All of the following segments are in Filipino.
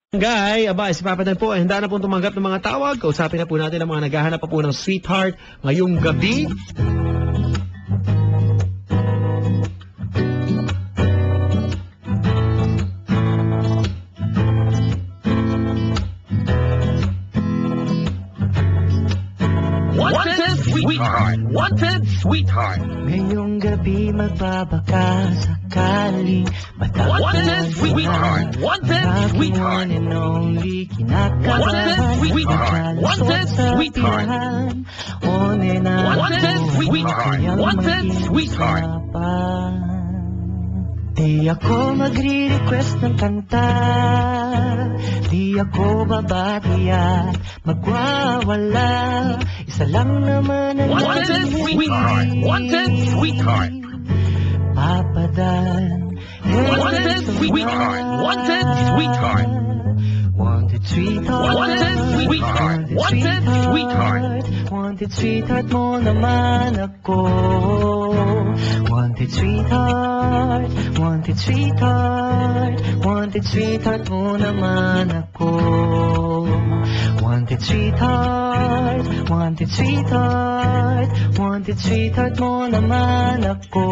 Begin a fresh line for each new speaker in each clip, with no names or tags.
Barangay, aba, si Papa Dan po, handa na pong tumanggap ng mga tawag. Kausapin na po natin ang mga naghahanap pa po ng sweetheart ngayong gabi.
Wanted sweetheart! Wanted sweetheart!
Ngayong gabi magbabaka sakaling matapos
Wanted sweetheart! Wanted sweetheart!
one and only kinakabahan
Wanted sweetheart!
On and on
Wanted sweetheart! Wanted sweetheart!
Di ako magre-request ng kanta, di ako babati at magwawala. Isa lang naman ang
Wanted sweetheart! Wanted sweetheart!
Papa Dan.
Wanted sweetheart! Wanted sweetheart!
Wanted sweetheart.
Wanted sweetheart! Wanted sweetheart!
Wanted sweetheart mo naman ako. Wanted sweetheart. Wanted sweetheart. Wanted sweetheart mo naman ako. Wanted sweetheart. Wanted sweetheart. Wanted sweetheart mo naman ako.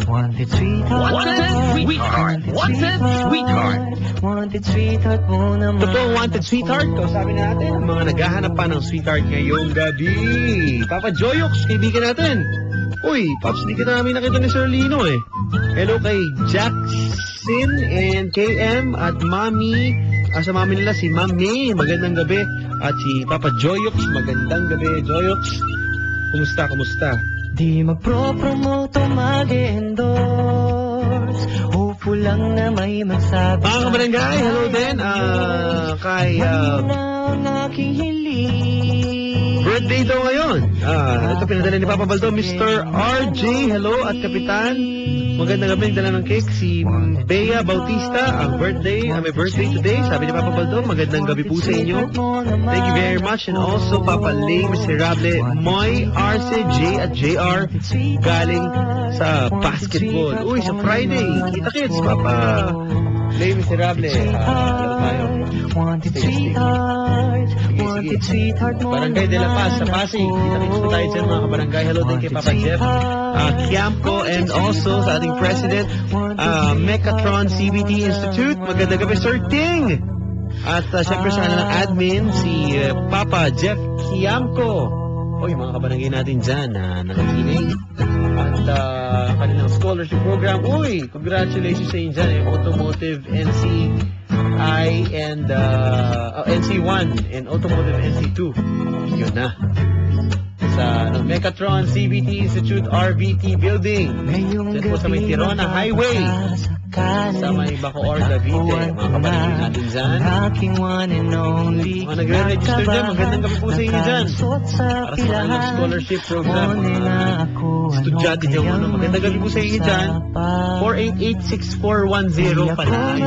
Wanted sweetheart.
Wanted sweetheart! Wanted sweetheart!
Wanted sweetheart mo naman.
Ito po ang wanted sweetheart. Kausapin natin ang mga naghahanap pa ng sweetheart ngayong gabi. Papa Joyox, kaibigan natin. Uy, Pops, hindi kita namin nakita ni Sir Lino eh. Hello kay Jackson and KM at Mami. Sa mami nila si Ma'am May, magandang gabi. At si Papa Joyox, magandang gabi. Joyox, kumusta?
Di magpro-promote o mag-endorse. Hopeful lang na may magsabi.
Mga kabarangay, hello din. Kay
na ang aking hiling.
birthday daw ngayon. Ito pinadala ni Papa Baldo, Mr. RJ, hello, at Kapitan. Magandang gabi, dala ng cake si Bea Bautista. Ang birthday, may birthday today. Sabi ni Papa Baldo, magandang gabi po sa inyo. Thank you very much. And also, Papa Lay Miserable, Moy, RCJ at JR, galing sa basketball. Uy, sa Friday. Kita kits, Papa Lay Miserable. Laro tayo.
Wanted sweetheart. Wanted sweetheart mo
Barangay de la Paz sa Pasig. Kita-kits po tayo dyan mga kabarangay. Hello din kay Papa Jeff Quiamco and also sa ating President Mechatron CBT Institute. Magandang gabi, Sir Ting. At syempre sa kanilang admin si Papa Jeff Quiamco. Uy, mga kabarangay natin dyan na nakikinig. At kanilang scholarship program. Uy, congratulations sa inyo dyan. Automotive NCI and NC1 and Automotive NC2. Yun na. Sa Mechatron CBT Institute RBT Building. Diyan po sa may Tirona Highway. Sa may Bacoor, Cavite. Mga kabarangay natin dyan. Mga nagre-register dyan. Magandang gabi po sa inyo dyan. Para sa kanilang scholarship program. Estudyante dyan. Magandang gabi po sa inyo dyan. 488-6410 pala.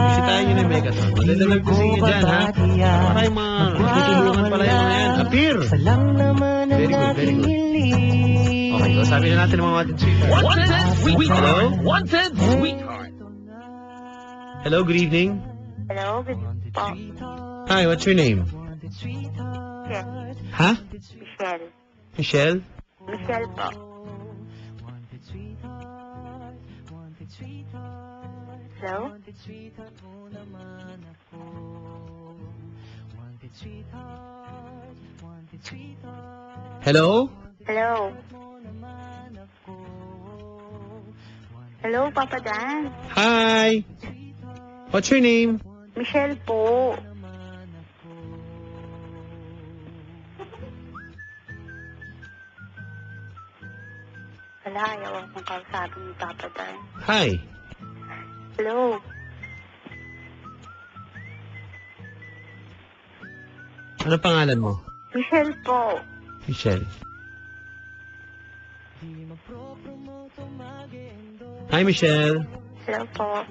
Bisitahin nyo na yung Mechatron. Magandang gabi po sa inyo dyan, ha? Para yung mga tutulungan pala yung mga yan. Appear! Very good, very good. Okay, so sabi na natin ang mga wanted sweetheart.
Wanted sweetheart!
Hello?
Wanted sweetheart!
Hello, good evening.
Hello, good po.
Hi, what's your name?
Michelle.
Ha?
Michelle.
Michelle?
Michelle po. Hello?
Hello?
Hello? Hello, Papa Dan.
Hi! What's your name?
Michelle po. Wala, ayaw akong kausapin ni Papa Dan.
Hi!
Hello?
Ano pangalan mo?
Michelle po.
Michelle. Hi, Michelle.
Hello po.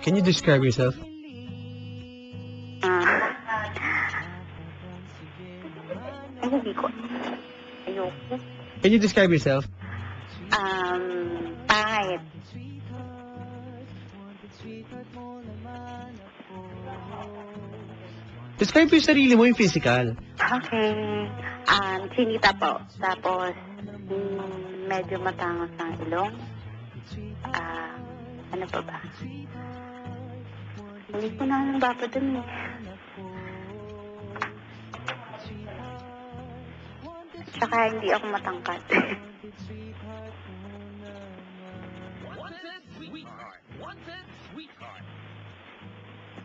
Can you describe yourself?
Ay, hindi ko. Ayoko.
Can you describe yourself?
Pangit.
Describe mo yung sarili mo, yung physical.
Okay. Chinita po. Tapos, medyo matangos ang ilong. Ano pa ba? Hindi ko na alam ba pa dun eh. Tsaka hindi ako matangkad.
Wanted, sweetheart. Wanted, sweetheart.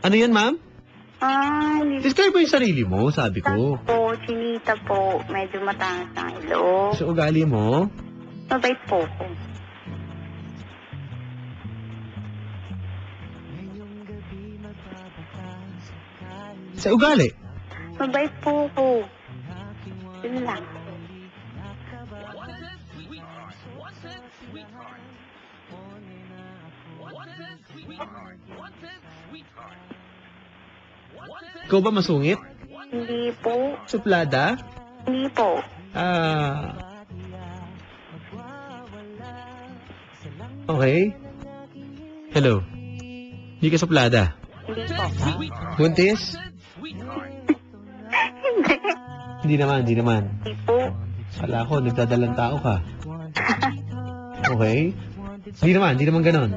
Ano yan, ma'am?
Hindi
Describe mo yung sarili mo, sabi ko.
po. Chinita po. Medyo matangos ang ilong.
Sa ugali mo,
Mabait po ko.
sa ugali.
Mabait po ko. Yun lang.
Wanted, sweetheart. Wanted, sweetheart. Wanted, sweetheart. Wanted, sweetheart. Wanted,
Ikaw ba masungit?
Hindi po.
Suplada?
Hindi po.
Okay. Hello. Hindi ka suplada.
Hindi po.
Buntis?
sweetheart.
Hindi.
Hindi naman.
Hindi po.
Kala ko, nagdadalang tao ka. Okay. Hindi naman ganon.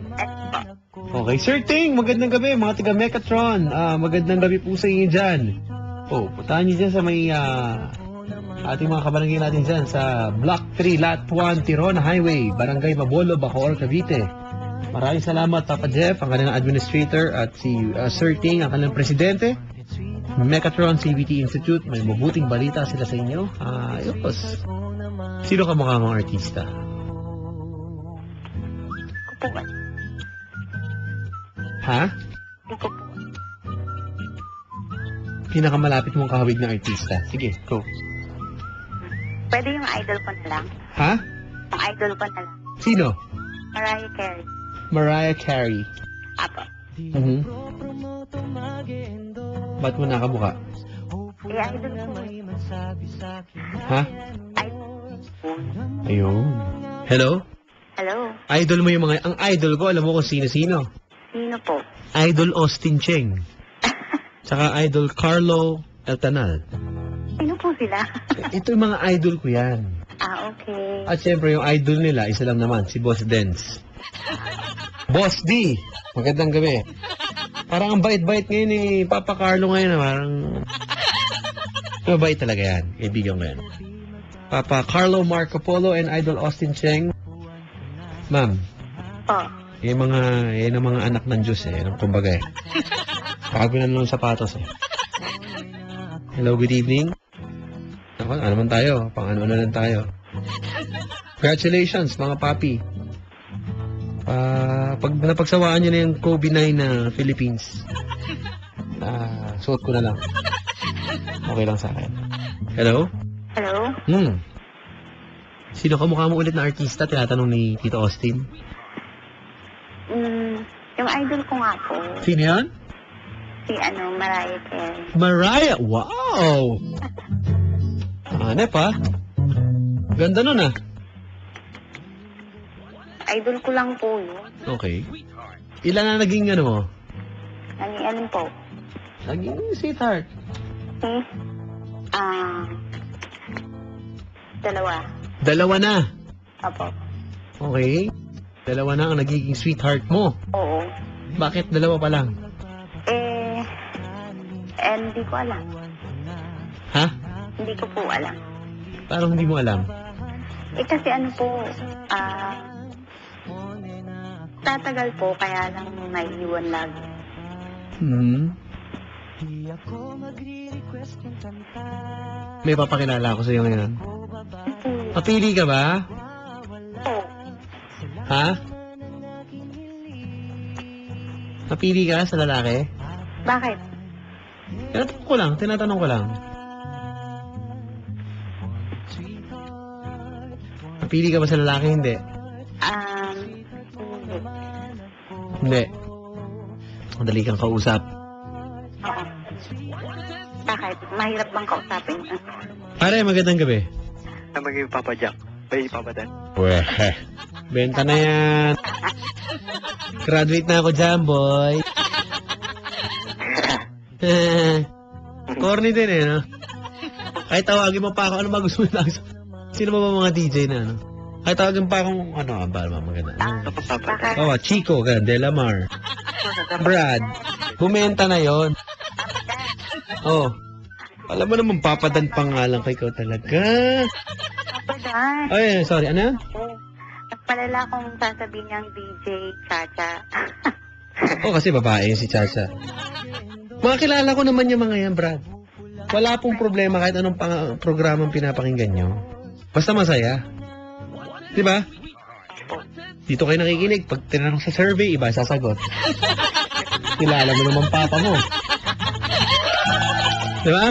Okay. Sir Ting, magandang gabi, mga taga Mecatron. Magandang gabi po sa inyo dyan. Puntahan nyo dyan sa may ating mga kabarangay natin dyan sa Block 3, Lot 1, Tirona Highway, Barangay Mabolo, Bacoor, Cavite. Maraming salamat, Papa Jeff, ang kanilang administrator, at si Sir Ting, ang kanilang presidente. Mecatron CBT Institute, may mabuting balita sila sa inyo. Ayos. Sino ka mukha mong artista?
Ko po.
Ha?
Hindi ko po.
Pinakamalapit mong kahawig na artista. Sige, go.
Pwede yung idol ko na lang.
Ha?
Yung idol ko na lang.
Sino?
Mariah Carey.
Mariah Carey.
Apo.
Ba't mo nakamuka?
Idol ko.
Ha?
Idol ko.
Ayun. Hello?
Hello.
Idol mo yung mga... Ang idol ko, alam mo kung sino-sino.
Sino po?
Idol Austin Cheng. Tsaka idol Carlo Eltanal.
Sino po sila?
Ito yung mga idol ko yan.
Okay.
At syempre yung idol nila, isa lang naman, si Boss Dance. Boss D! Magandang gabi. Parang ang bait-bait ngayon ni Papa Carlo ngayon. Parang... Mabait talaga yan. Kaibigan ko yan. Papa Carlo Marco Polo and Idol Austin Cheng. Ma'am,
Po.
yan ang mga anak ng Diyos eh. Kumbaga eh. Bago na ng sapatos eh. Hello, good evening. Ako, ano naman tayo? Pang ano na lang tayo. Congratulations, mga papi. Pag napagsawaan nyo na yung COVID-19 na Philippines, suot ko na lang. Okay lang sa akin. Hello?
Hello?
Sino ka mukha mo ulit na artista? Tinatanong ni Tito Austin.
Yung idol ko nga po.
Sino yan?
Si Mariah Carey.
Mariah! Wow! Hanep ha? Ganda nun ah.
Idol ko lang po yun.
Okay. Ilan na naging ano mo?
Ano po?
Naging sweetheart.
Dalawa.
Dalawa na.
Apo.
Okay. Dalawa na ang nagiging sweetheart mo.
Oo.
Bakit dalawa pa lang?
Hindi ko alam.
Ha?
Hindi ko po alam.
Parang hindi mo alam.
Kasi po, tatagal po, kaya lang naiiwan lagi.
May papakilala ako sa iyo ngayon. Papili ka ba?
Oo.
Ha? Papili ka sa lalaki?
Bakit?
Tinatanong ko lang. Papili ka ba sa lalaki? Hindi. Hindi. Madali kang kausap.
Oo. Bakit? Mahirap bang kausapin?
Pare, magandang gabi.
Na maging Papa Jack. Bay, Papa Dan.
Weh. Benta na yan. Graduate na ako dyan, boy. Corny din eh, no? Kahit tawagin mo pa ako, ano ba gusto mo lang? Sino ba mga DJ na, ano? Kahit tawagin pa akong, ano, maganda.
Bakit?
Oh, Chico, Delamar. Brad, bumenta na yon. Oh. Alam mo naman, papadan pangalan kay ikaw talaga.
Papadan.
Ay, sorry, ano?
Nagpalala kung sasabihin niyang DJ Chacha.
Oh, kasi babae si Chacha. Mga kilala ko naman yung mga yan, Brad. Wala pong problema kahit anong programang pinapakinggan nyo. Basta masaya. Diba? Dito kayo nakikinig. Pag tinanong sa survey, iba sasagot. Kilala mo naman papa mo. Diba?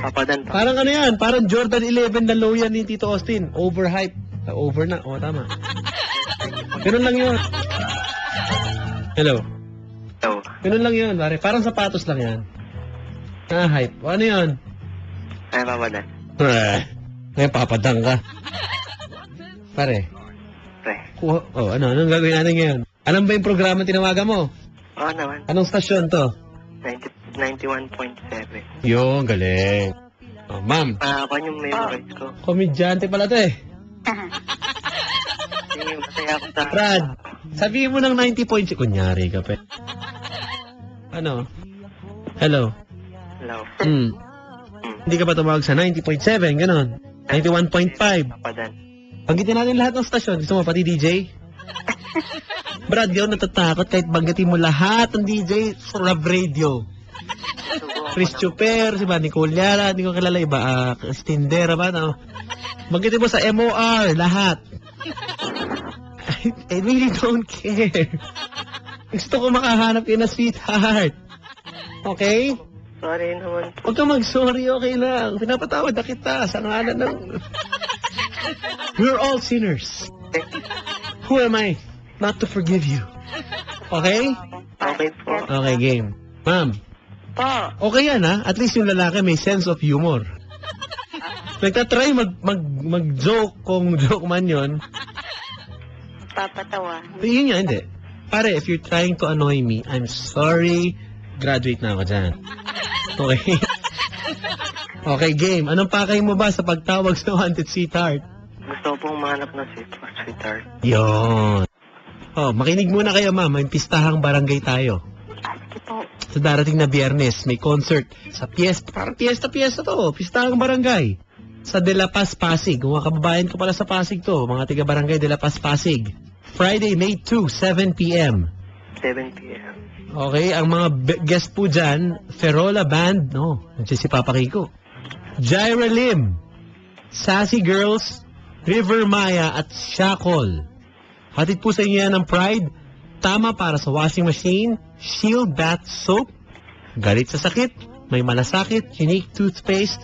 Papadan pa.
Parang ano yan, parang Jordan 11 na low yan ni Tito Austin. Overhype. Over na. O, tama. Ganun lang yun. Hello.
So,
Ganun lang yun, pare. Parang sapatos lang yan. Hype. O, ano yun?
ay papadan.
Ngayon, papadang ka. Pare.
Pre.
Anong gagawin natin ngayon? Alam ba yung programa tinawagan mo?
Oo naman.
Anong stasyon to?
91.7.
Yung galing. Oh, ma'am,
Ako yung memorize ko.
komedyante pala to eh.
Sige, masaya ako sa...
Brad, sabihin mo ng 90 points. Kunyari ka pe. Ano? Hello?
Hello.
Hindi ka ba tumawag sa 90.7? Ganon. 91.5.
Papadan.
Banggitin natin lahat ng stasyon. Gusto mo pati DJ? Brad, di ako natatakot kahit banggitin mo lahat ng DJ sa Rab Radio. Chris Chuper, si ba? Nicole Yara, hindi ko kilala iba. Stindera ba? No? Banggitin mo sa MOR, lahat. I really don't care. Gusto ko makahanap yun na sweetheart. Okay?
Sorry naman.
Huwag ka mag-sorry, okay lang. Pinapatawad na kita sa ngalan ng... We're all sinners. Who am I not to forgive you? Okay?
Okay po.
Okay, game. Ma'am,
Po.
okay yan ha? At least yung lalaki may sense of humor. Nagtatry mag-joke kung joke man yun.
Papatawa.
Yun nga, hindi. Pare, if you're trying to annoy me, I'm sorry. Graduate na ako dyan. Okay? Okay, game. Anong pakay mo ba sa pagtawag sa wanted sweetheart?
Gusto ko pong mahanap ng sweetheart.
Yon. Oh, makinig muna kayo, ma'am. May pistahang barangay tayo.
Sige po.
Sa darating na Biyernes, may concert sa Piesta. Parang Piesta to. Pistahang barangay. Sa De La Paz, Pasig. Kung mga kababayan ko pala sa Pasig to, mga tiga-barangay De La Paz, Pasig. Friday, May 2, 7 p.m.
7 p.m.
Okay, ang mga guest po dyan, Ferola Band, no, nandiyan si Papa Kiko. Jaira Lim, Sassy Girls, River Maya at Shackle. Hatid po sa inyo yan ng Pride, tama para sa washing machine, Shield Bath Soap, galit sa sakit, may malasakit, unique toothpaste.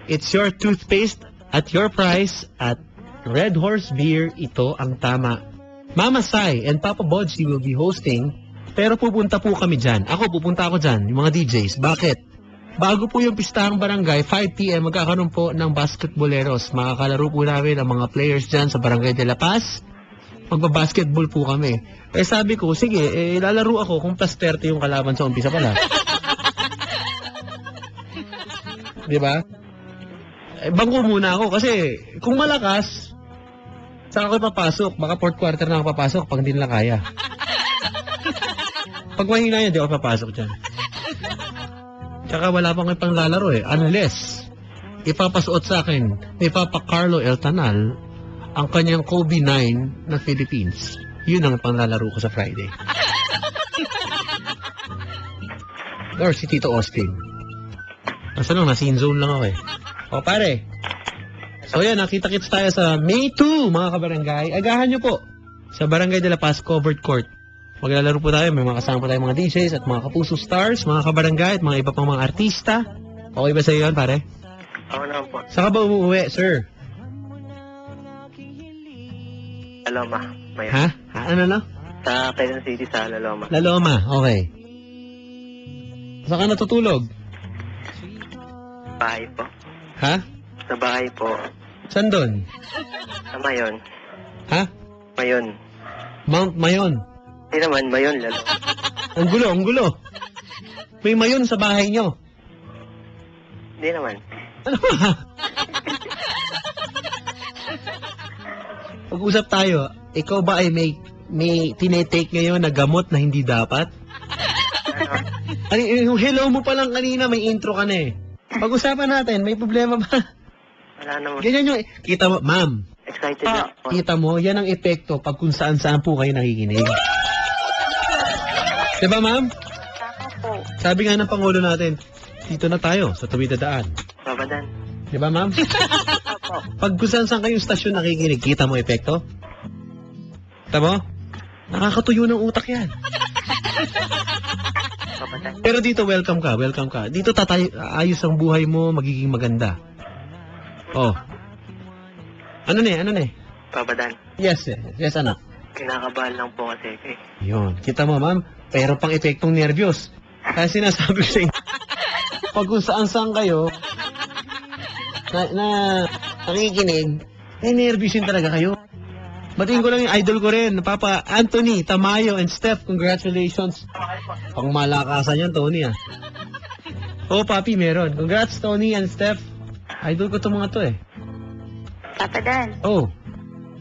It's your toothpaste at your price at Red Horse Beer, ito ang tama. Mama Sai and Papa Bodji will be hosting, pero pupunta po kami dyan. Pupunta ako dyan, yung mga DJs. Bakit? Bago po yung pistahang barangay, 5 p.m. magkakaroon po ng basketballeros. Makakalaro po namin ang mga players dyan sa Barangay de la Paz. Magbabasketball po kami. Eh sabi ko, sige, lalaro ako kung plus 30 yung kalaban sa umpisa pala. Di ba? Bangko muna ako kasi kung malakas, saan ako papasok? Baka fourth quarter na ako papasok pag hindi nila kaya. Pag mahina yan, di ako papasok dyan. Tsaka wala pang pang lalaro eh. Unless, ipapasuot sa akin ni Papa Carlo El Tanal ang kanyang Kobe 9 ng Philippines. Yun ang panglalaro ko sa Friday. Or si Tito Austin. Basta lang, nasa in-zone lang ako eh. O pare. So yan, nakita-kits tayo sa May 2, mga kabarangay. Agahan nyo po sa Barangay de la Paz Covered Court. Maglalaro po tayo, may mga kasama po tayo mga DJs at mga kapuso stars, mga kabarangay at mga iba pang mga artista. Okay ba sa iyo yan, pare?
Ako naman po.
Saan ka ba umuwi, sir?
Laloma. May
Ha? Ano na?
Sa Quezon City sa Laloma.
Laloma, okay. Saan ka natutulog?
Bahay po.
Ha?
Sa bahay po.
Saan doon?
Sa Mayon.
Ha?
Mayon.
Mount Mayon.
Hindi naman, Mayon lalo.
Ang gulo, ang gulo. May mayon sa bahay nyo.
Hindi naman.
Ano ba? Pag-usap tayo, ikaw ba ay may tinetake ngayon na gamot na hindi dapat? Ano, yung hello mo pa lang kanina, may intro ka na eh. Pag-usapan natin, may problema ba?
Wala naman.
Ganyan yung, kita mo, ma'am,
Excited na ako.
kita mo, yan ang epekto pag kung saan-saan po kayo nakikinig. Diba, ma'am?
Ako po.
Sabi nga ng Pangulo natin, dito na tayo sa Tuwid na Daan.
Babadan.
Diba, ma'am?
Opo.
Pag kung saan kayong stasyon nakikinig, kita mo epekto? Kita mo? Nakakatuyo ng utak yan.
Babadan.
Pero dito, welcome ka, welcome ka. Dito ayos ang buhay mo, magiging maganda. Oh. Ano ne?
Babadan.
Yes, anak.
Kinakabahan lang po kasi eh.
Yun. Kita mo, ma'am, pero pang epektong nervyos. Kaya sinasabi ko sa inyo, pag kung saan kayo, na nakikinig, nervyusin talaga kayo. Batiin ko lang yung idol ko rin, Papa Anthony, Tamayo, and Steph. Congratulations. Pang malakasan yan, Tony, ah. Oo, papi, meron. Congrats, Tony and Steph. Idol ko itong mga to, eh.
Papa Dan,
Oh,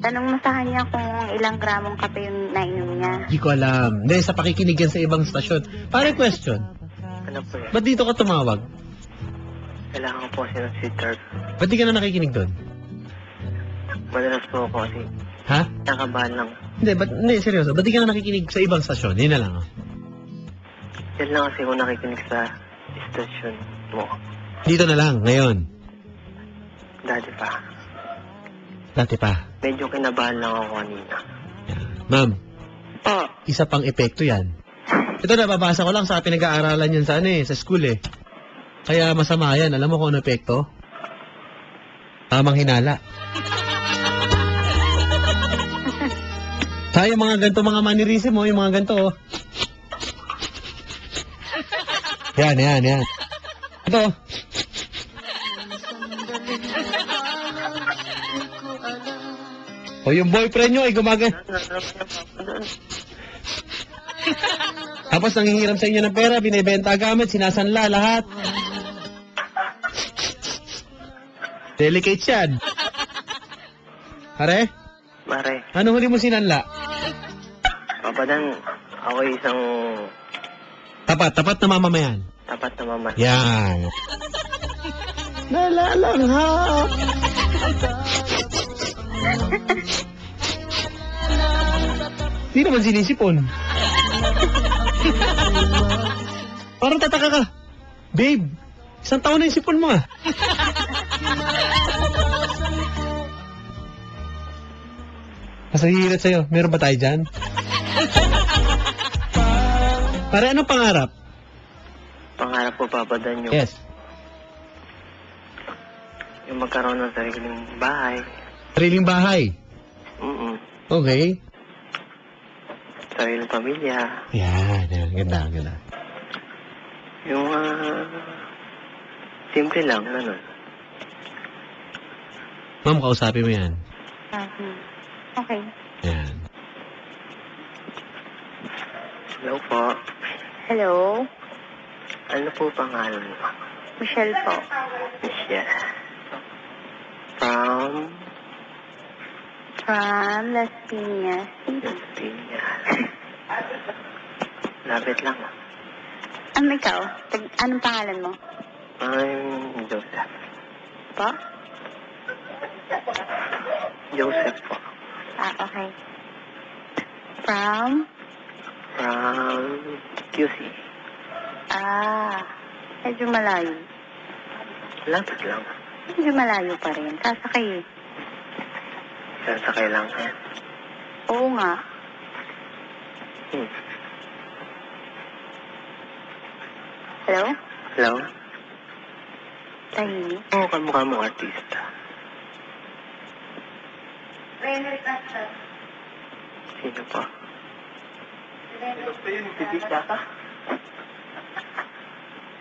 tanong mo sa kanya kung ilang gramong kape yung nainom niya.
di ko alam. Hindi, sa pakikinig yan sa ibang stasyon. Pare, question.
Ano po yan?
Ba't dito ka tumawag?
Kailangan ko po kasi ng sweetheart.
Ba't di ka na nakikinig doon?
Madalas po ako kasi
Ha?
kinakabahan lang.
Hindi, seryoso. Ba't di ka na nakikinig sa ibang stasyon? Yun na lang, oh.
Yan lang kasi ako nakikinig sa station mo.
Dito na lang, ngayon.
Dati pa.
Dati pa.
Medyo kinabahan lang ako kanina.
Ma'am,
Po.
isa pang epekto yan. Ito, nababasa ko lang sa pinag-aaralan yan sa sa school eh. Kaya masama yan. Alam mo kung ano epekto? Tamang hinala. Sa yung mga ganito, mga mannerism mo, yung mga ganito, oh. Yan. Ito. O yung boyfriend nyo ay gumagan. Tapos nangihiram sa inyo ng pera, binibenta gamit, sinasanla lahat. Delicate yan. Pare,
Mare,
ano huli mo sinanla?
Babadan, ako isang
Tapat na mamamayan.
tapat na mama.
Yan. Nalalangha. Hindi naman sinisipon. Parang tataka ka. Babe, isang taon na yung sipon mo ah. Masahihirat sa'yo. Meron ba tayo dyan? Pare, anong pangarap?
Pangarap ko Babadan yung,
Yes.
yung magkaroon ng sariling bahay.
Sariling bahay. Okay.
Sariling pamilya.
Yan. Ganda.
Yung simple lang, ganun.
Ma'am, kausapin mo yan.
Okay.
Yan.
Hello po.
Hello?
Ano po pangalan mo?
Michelle po.
Michelle. From
From Las Piñas.
Piñas. Lapit lang.
Ikaw? Anong pangalan mo?
I'm Joseph.
Po?
Joseph po.
Okay. From?
From QC.
Medyo malayo.
Lapit lang.
Medyo malayo pa rin. Sasakay.
Sasakay lang.
Oo nga. Hello?
Hello?
Tahimik.
Oo, kamukha mong artista. Sino po?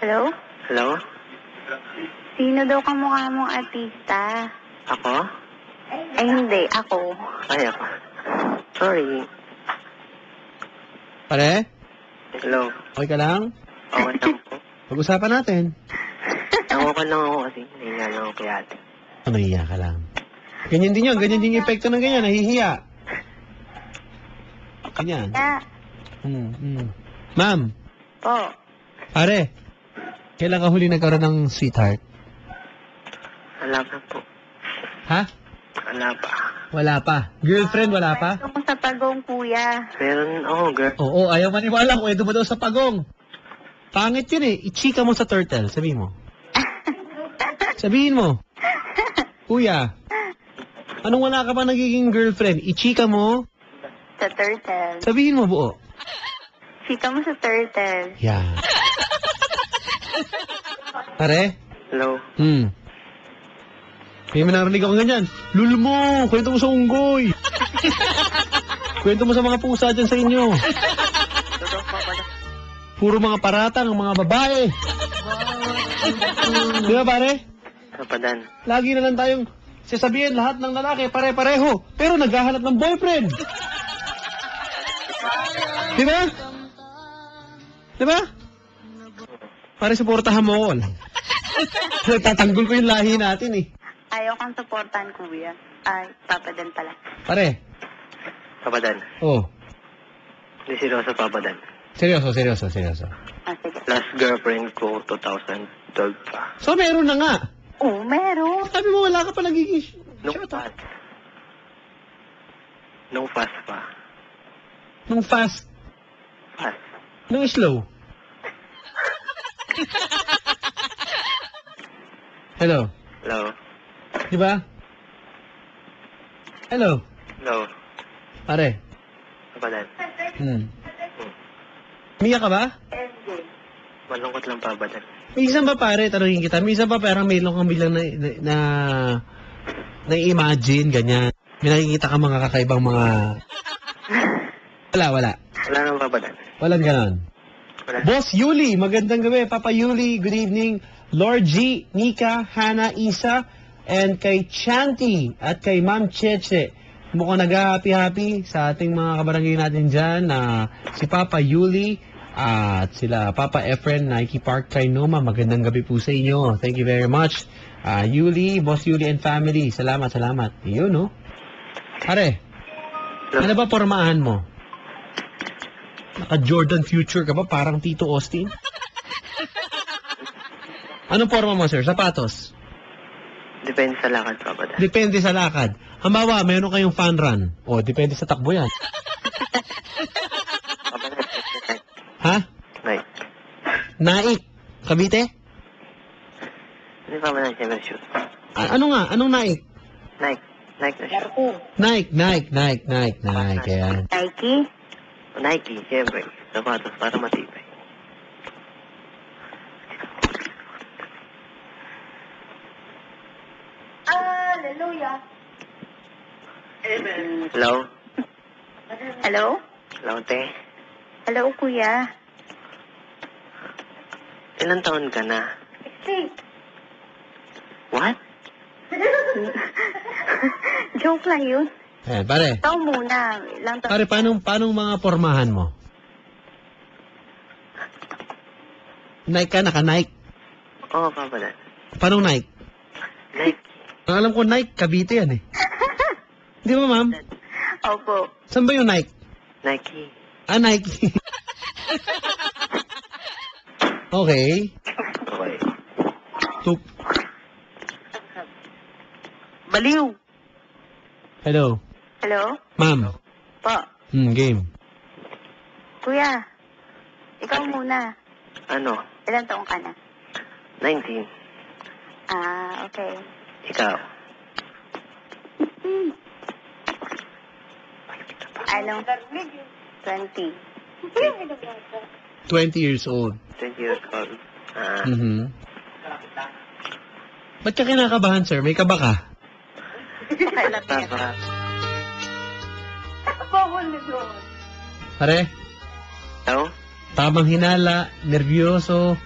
Hello?
Hello?
Sino daw kamukha mong artista?
Ako?
Ay, hindi. Ako.
Ay, ako. Sorry.
Pare?
Hello.
Okay ka lang?
Okay lang po.
Pag-usapan natin.
Nakuha lang ako kasi nahiya lang ako kay ate.
Nahihiya ka lang. Ganyan din yun. Ganyan din yung epekto ng ganyan. Nahihiya. Ganyan. Ma'am.
Po.
Pare. Kailan ka huli nagkaroon ng sweetheart?
Wala pa po.
Ha?
Wala pa.
Wala pa. Girlfriend, wala pa?
Ito ko sa pagong, kuya.
Meron ako, girl.
Oo, ayaw maniwala. Kwento mo daw sa pagong. Pangit yun eh. Ichika mo sa turtle. Sabihin mo. Sabihin mo. Kuya. Anong wala ka pa nagiging girlfriend? Ichika mo.
Sa turtle.
Sabihin mo buo.
Chika mo sa turtle.
Yeah. Pare?
Hello.
May narinig ako ganyan. Lul mo, kwento mo sa unggoy. Kwento mo sa mga pusa dyan sa inyo.
Totoo pa pala.
Puro mga paratang, mga babae. Di ba pare?
Kapadan.
Lagi na lang tayong sasabihin lahat ng lalaki pare-pareho. Pero naghahanap ng boyfriend. Di ba? Di ba? Pare, suportahan mo ako lang. Tatanggol ko yung lahi natin eh.
Ayaw kang supportan, kuya. Ay, papadan pala.
Pare.
Kapadan.
Oh.
Hindi seryoso, Papadan.
Seryoso. Seryoso.
Ah, sige.
Last girlfriend ko, 2012 pa.
So, meron na nga.
Oo, meron.
Sabi mo, wala ka pa nagiging...
Nung fast. Nung fast pa.
Nung fast.
Fast.
Nung slow. Hello.
Hello.
Di ba? Hello.
Hello.
Pare.
Kapadan.
Miya ka ba?
Malungkot lang, Papadan.
Minsan ba pare, tanongin kita, minsan ba parang mayroon kang bilang na-imagine, ganyan. May nakikita ka mga kakaibang mga... Wala.
Wala nang, Papadan.
Walang ganon.
Wala.
Boss Yuli, magandang gabi. Papa Yuli, good evening. Lord G, Nika, Hana, Isa, and kay Chanti at kay Ma'am Cheche. Mukhang nag-happy-happy sa ating mga kabarangay natin dyan na si Papa Yuli at sila Papa Efren, Nike Park, Trinoma. Magandang gabi po sa inyo. Thank you very much. Yuli, Boss Yuli and family. Salamat. Yun, no? Pare, ano ba pormahan mo? Naka-Jordan Future ka ba? Parang Tito Austin? Anong forma mo, sir? Sapatos?
Depende sa lakad, Papadan.
Depende sa lakad. Halimbawa, meron kayong fun run. O, depende sa takbo yan.
Papadan.
Ha?
Night.
Naik. Cavite?
Hindi, Papadan, siyempre shoot.
Ano nga? Anong naik?
Nike. Nike na shoot.
Nike. Ayan.
Nike?
Nike, siyempre. Sapatos para matibay.
Hallelujah.
Hello?
Hello?
Hello, te.
Hello, kuya.
Ilang taon ka na? What?
Joke lang yun.
Ayan, pare.
Ikaw muna. Ilang taon?
Pare, paano mga pormahan mo? Nike ka, naka-Nike.
Oo, Papadan.
Paano Nike?
Nike.
Ang alam ko, Nike, Cavite yan eh. Di ba, ma'am?
Opo.
Saan ba yung Nike?
Nike.
Nike. Okay.
Okay.
Tup.
Baliw.
Hello.
Hello?
Ma'am.
Po.
Game.
Kuya. Ikaw muna.
Ano?
Ilang taong ka na?
19.
Ah, okay.
Ikaw.
Anong? 20.
20 years old.
20 years old.
Ba't ka kinakabahan, sir? May kaba ka?
Papa.
Pare,
Hello?
tamang hinala, nervyoso.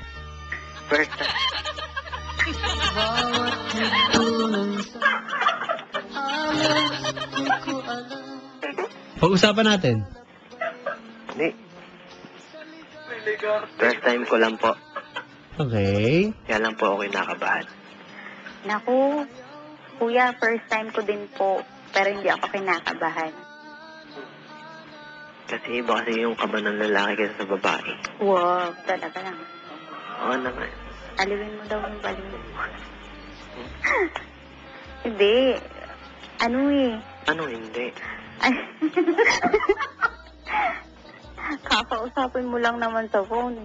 First time.
Pag-usapan natin.
Hindi. First time ko lang po.
Okay.
Kaya lang po ako kinakabahan.
Naku, kuya, first time ko din po. Pero hindi ako kinakabahan.
Kasi iba kasi yung kaba ng lalaki kaysa sa babae.
Wow, talaga lang.
Oo naman.
Aliwin mo daw yung baling mo. Hindi. Ano eh.
Ano hindi?
Ay. Kakausapin mo lang naman sa phone.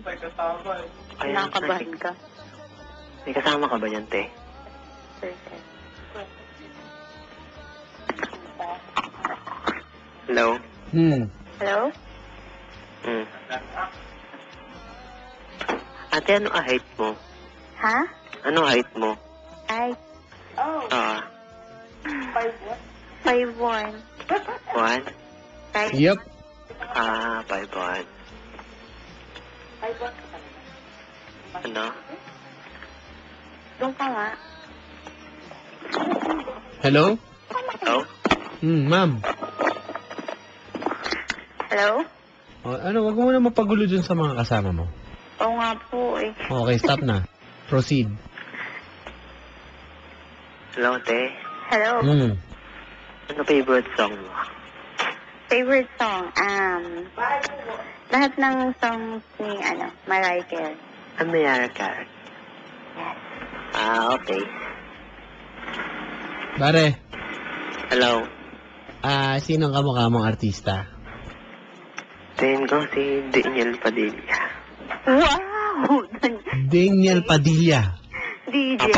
Ay,
Nakabahan ka.
May kasama ka ba yan, te?
Perfect.
Hello?
Hello?
Hmm. Ate, ano height mo?
Ha?
Ano height mo?
Ay. Oh. 5'1".
One?
Right?
Yep.
5'1". Ano?
Doon ka nga.
Hello?
Hello?
Ma'am.
Hello?
Ano, wag mo na mapagulo dun sa mga kasama mo.
Oo nga po eh.
Okay, stop na. Proceed.
Hello, te?
Hello?
Ano favorite song mo?
Favorite song? Lahat ng songs ni, Mariah Carey.
Mariah Carey.
Yes.
Okay.
Pare,
Hello?
sinong kamukha mong artista?
Tingin ko si Daniel Padilla.
Wow!
Daniel Padilla.
DJ?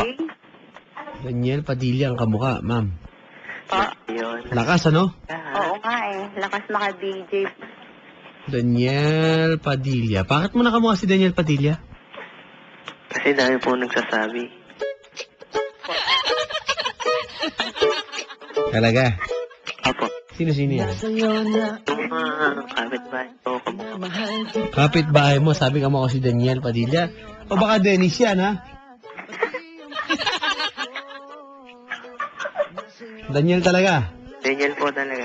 Daniel Padilla ang kamukha, ma'am.
Yun.
Lakas, ano?
Oo nga eh. Lakas maka-DJ.
Daniel Padilla. Bakit mo nakamukha si Daniel Padilla?
Kasi dami po nagsasabi.
Talaga?
Apo.
Sino-sino yan?
Yung mga kapitbahay ko, kamukha.
Kapit-bahay mo, sabi ka mo ako si Daniel Padilla. O baka Dennis yan, ha? Daniel talaga.
Daniel po talaga.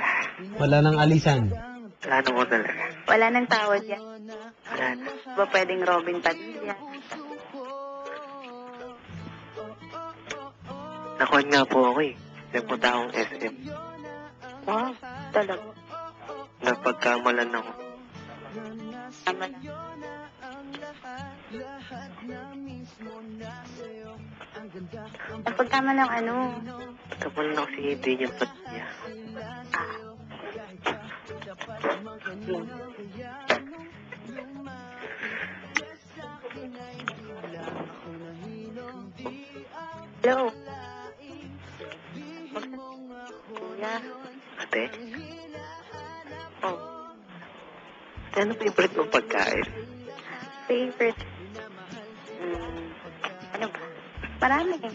Wala nang alisan.
Wala na po talaga.
Wala nang tawad yan.
Wala na.
Ba pwedeng Robin Padilla?
Nakuha nga po ako eh. Nagpunta akong SM.
Wow, talaga.
Napagkamalan ako.
Tama na. Napagkama ng ano?
Nagkamalan ako si Daniel Padilla.
Hello? Kuya?
Ate?
Oh,
Ano favorite mong pagkain?
favorite? Ano ba? Marami eh.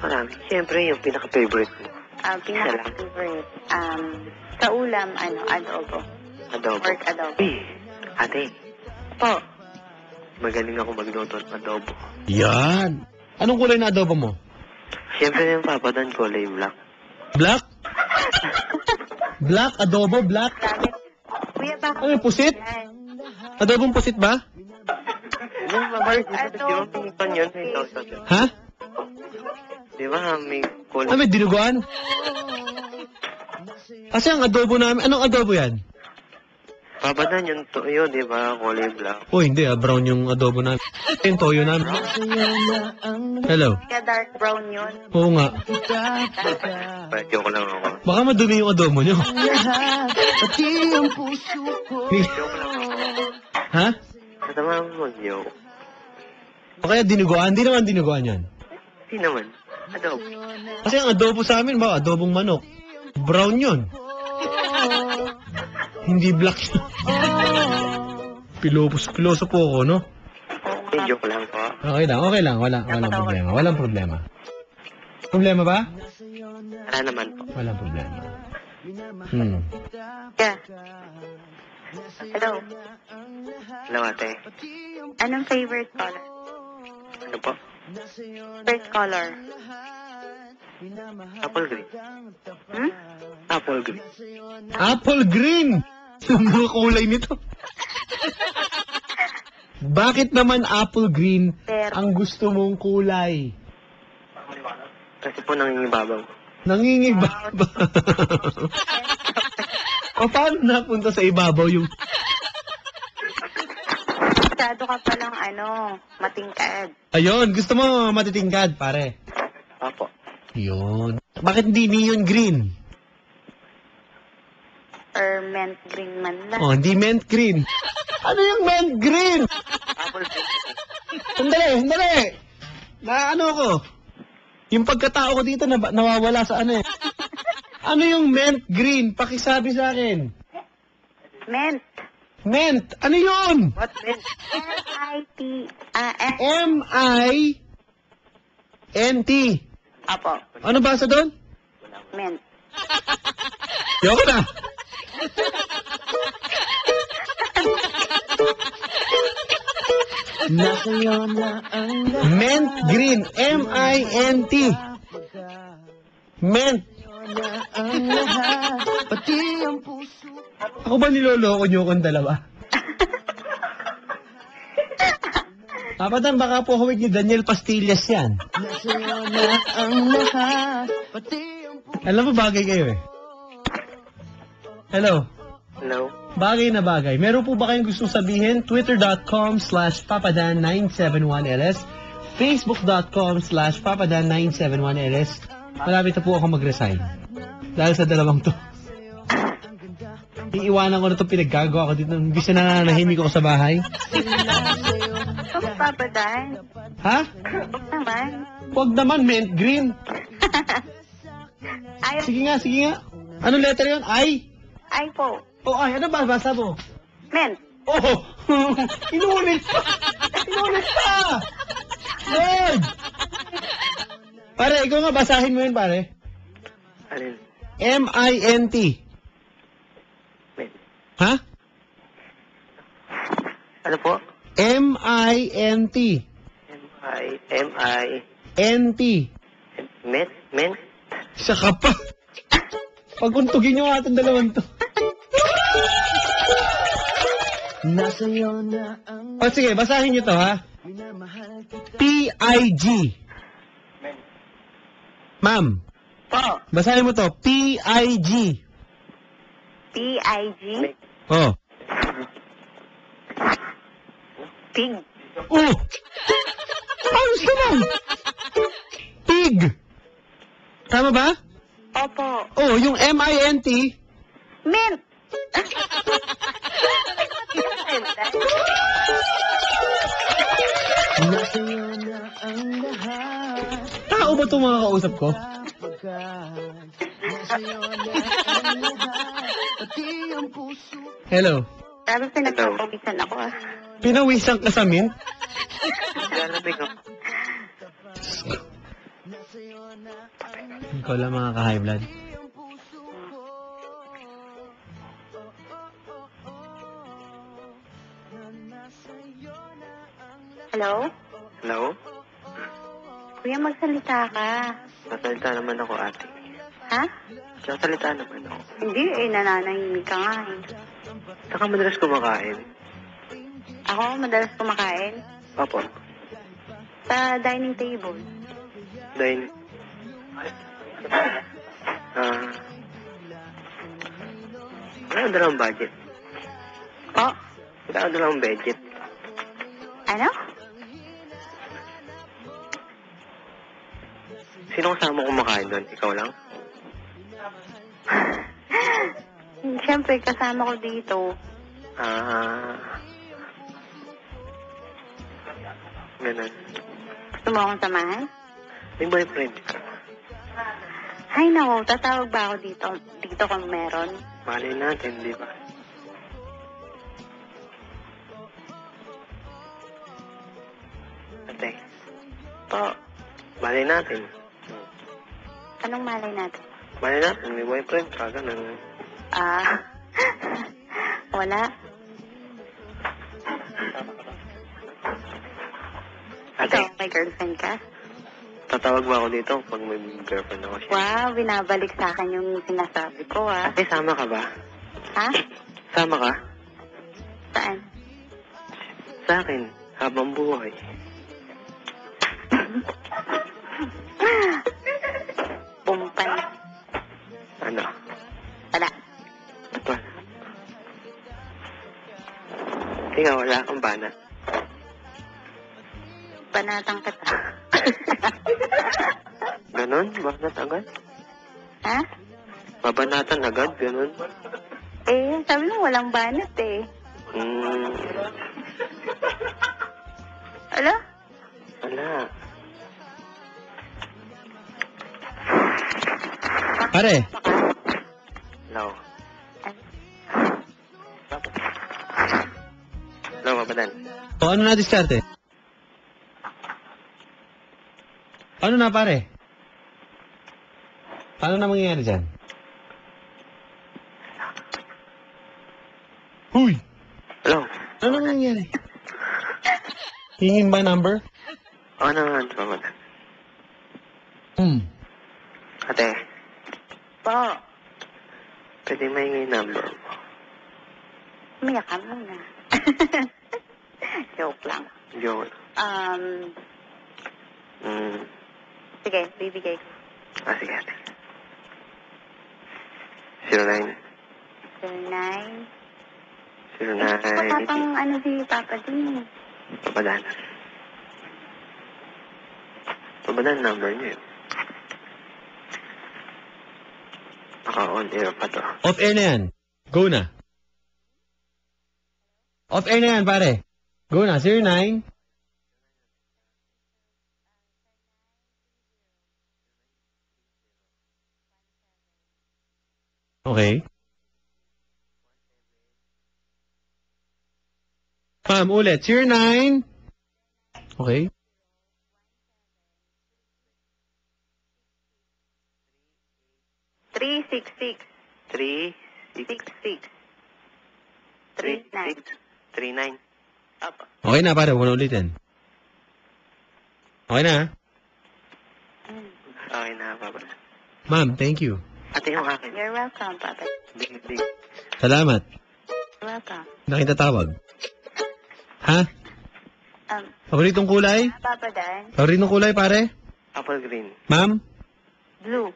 Marami. Siyempre, yung pinaka-favorite mo.
Pinaka-favorite. Sa ulam, adobo.
Adobo.
Pork adobo.
Uy, ate,
Po.
magaling ako magluto ng adobo.
Yan. Anong kulay na adobo mo?
Siyempre, yung papadan ko, kulay black.
Black? Black? Adobo? Black?
Grabe. Kuya, baka...
Ano yung pusit?
Yan.
Adobong pusit ba?
Yung mabalik,
Adobo.
di ba pinipon yun? May tawag yun.
Ha?
Di ba, may
Ah,
kulay.
may dinuguan? Kasi ang adobo namin, anong adobo yan?
Papadan yung toyo, di ba? Kulay black.
Oh, hindi brown yung adobo namin. Yung toyo namin. Hello?
Kaya dark brown yun.
Oo nga.
Joke lang ako.
Baka madumi yung adobo nyo.
Joke lang ako.
Ha?
Natama mo mag-joke.
O kaya dinuguan? Hindi naman dinuguan yan.
Hindi naman. Adobo.
Kasi ang adobo sa amin, ba, adobong manok. Brown yun. Hindi black yun. Piloso po ako, no?
Hindi, joke lang po.
Okay lang. Walang problema. Walang problema. Problema ba?
Wala naman po.
Walang problema.
Yeah. Hello?
Hello, ate.
Anong favorite color?
Ano po?
First color.
Apple green.
Hmm?
Apple green.
Apple green! Yung mga kulay nito. Bakit naman apple green
Pero,
ang gusto mong kulay?
Kasi po nangingibabaw.
Nangingibaba. O paano napunta sa ibabaw yung...
masyado ka palang matingkad.
Ayun, gusto mo matitingkad, pare.
Apo.
Yun. Bakit hindi neon green?
Or mint green man lang.
Oh, hindi mint green. Ano yung mint green?
Apple green.
Sandali. Ano ko? Yung pagkatao ko dito nawawala sa ano eh. Ano yung mint green? Pakisabi sa akin.
Mint.
Mint. Ano yun?
What mint?
M-I-T.
M-I-N-T.
Apo.
Ano basa doon?
Mint.
Yoko na.
Nasa'yo na ang
Mint green. M-I-N-T. Mint.
na ang lahat, pati ang puso.
Ako ba niloloko niyo kung dalawa? Kapatan, baka po huwag ni Daniel Pastillas yan.
Nasa'yo na ang lahat, pati ang puso.
Alam mo, bagay kayo eh. Hello?
Hello?
Bagay na bagay. Meron po ba kayong gustong sabihin? Twitter.com/papadan971ls Facebook.com/papadan971ls Malapit na po ako mag-resign. Dahil sa dalawang to. Iiwanan ko na itong pinaggagawa ko dito. Imbis na nananahimik ako sa bahay.
Huwag papadan.
Ha?
Huwag naman.
Huwag naman, mint green.
Ayaw.
Sige nga. Anong letter yun? I?
Ay po.
Oh, ay. Ano ba? Basa mo?
Mint.
Oh! Inulit pa! Lord! Pare, ikaw nga, basahin mo yun, pare.
Alin?
M-I-N-T.
Mint.
Ha?
Ano po?
M-I-N-T.
M-I...
N-T.
Mint? Mint?
Isa ka pa. Pagkuntugin nyo nga itong dalawang to.
Nasa'yo na ang
O sige, basahin nyo to, ha?
minamahal kita.
P-I-G. Ma'am,
Po.
basahin mo to. P-I-G.
P-I-G.
Oh.
Pig.
Oh! Ayos naman! Pig! Tama ba?
Opo.
Oh, yung M-I-N-T.
Mint.
Nasa'yo na ang lahat,
Tao ba itong mga kausap ko?
pagkat nasa'yo na ang lahat, pati ang puso.
Hello.
Sabi pinagpapawisan ako ah.
Pinawisan ka sa mint?
Galamig ako.
Ikaw lang mga ka-high blood.
Hello?
Hello?
Kuya, magsalita ka.
Sasalita naman ako, ate.
Ha?
Sasalita naman ako.
Hindi nananahimik ka nga eh.
Saka madalas kumakain.
Ako, madalas kumakain.
Opo.
Sa dining table.
Dahil... wala ka dalang budget.
Oh,
Wala ka dalang budget.
ano?
Sino kasama kumakain doon? Ikaw lang?
Siyempre, kasama ko dito.
Ganun.
Gusto mo akong samahan?
May boyfriend ka.
Ay, naku, tatawag ba ako dito? Dito kung meron?
Malay natin, di ba? Ate,
Po.
malay natin.
Anong malay natin?
Malay natin, may boyfriend ka, ganun.
Ah, wala.
Ate,
Ikaw, may girlfriend ka?
Tatawag ba ako dito pag may girlfriend ako siya?
Wow, binabalik sa akin yung sinasabi ko, ah.
Ate, sama ka ba?
Ha?
Sama ka?
Saan?
Sa akin, habang buhay.
Bumpan.
Ano?
Wala.
Ito. Tingnan, wala kang banat.
Banatang kita.
Ganon? Banat agad?
Ha?
Mabanatan agad? Ganon?
Eh, sabi mo walang banat eh. Ala?
Wala.
Pare,
Hello.
Ay,
Hello, Babadan.
o ano na diskarte? Ano na pare? Ano na mangyayari dyan? Huy!
Hello.
Ano na mangyayari? Hingin ba number?
Oo naman, Babadan. Ate,
po.
pwede mahingi number mo.
Umiyak ka muna. Joke lang.
Yun.
Sige, bibigay ko.
Sige, ate. 09.
09.
09.
Baka pang ano si Papa din.
Babadan. Babadan, number niyo yun. Naka-on air pa to.
Off air na yan. Go na. Off air na yan, pare. Go na. 09. Okay. Ma'am, ulit. 09. Okay.
366.
3, 6,
66.
3,
39.
6, 3, 9.
Opo.
Okay na, pare. Huwag na ulitin. Okay na, ha?
Okay na, Babadan.
Ma'am, thank you.
Ate, yung akin.
You're welcome, Papa.
Big, big.
Salamat.
You're welcome.
Nakitatawag. Ha? Paboritong kulay?
Papa Dan,
Paboritong kulay, pare?
Apple green.
Ma'am?
blue.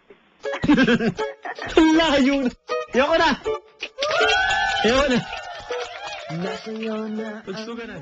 Layo na. Ayoko na. Ayoko na. Gusto ka na.